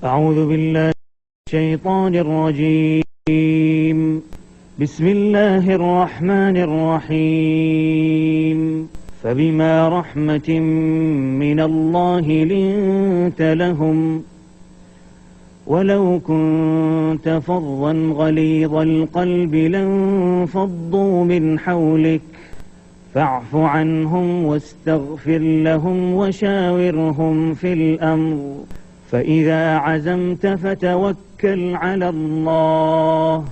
أعوذ بالله من الشيطان الرجيم. بسم الله الرحمن الرحيم. فبما رحمة من الله لنت لهم ولو كنت فظا غليظ القلب لانفضوا من حولك فاعف عنهم واستغفر لهم وشاورهم في الأمر فإذا عزمت فتوكل على الله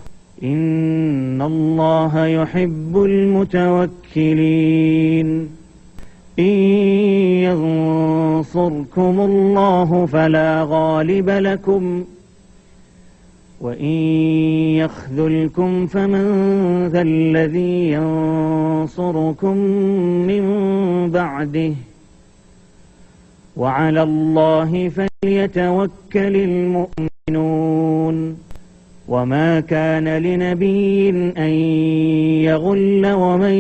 إن الله يحب المتوكلين. إن ينصركم الله فلا غالب لكم وإن يخذلكم فمن ذا الذي ينصركم من بعده وعلى الله فليتوكل المؤمنون. وما كان لنبي أن يغل ومن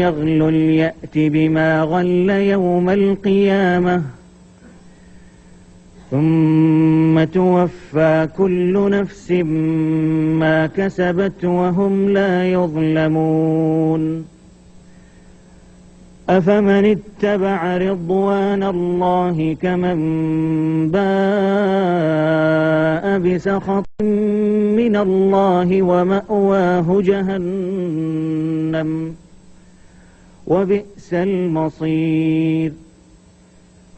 يغلل يأت بما غل يوم القيامة ثم توفى كل نفس ما كسبت وهم لا يظلمون. أفمن اتبع رضوان الله كمن باء بسخط من الله ومأواه جهنم وبئس المصير.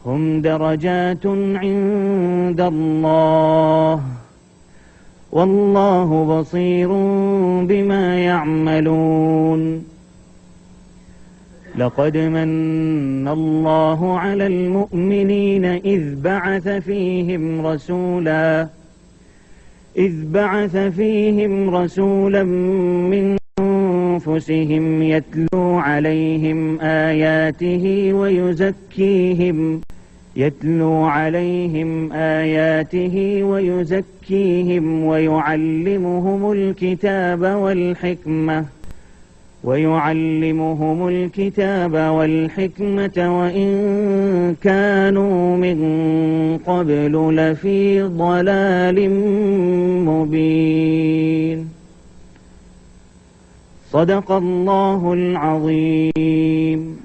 هم درجات عند الله والله بصير بما يعملون. لقد من الله على المؤمنين إذ بعث فيهم رسولا من أنفسهم يتلو عليهم آياته ويزكيهم ويعلمهم الكتاب والحكمة وإن كانوا من قبل لفي ضلال مبين. صدق الله العظيم.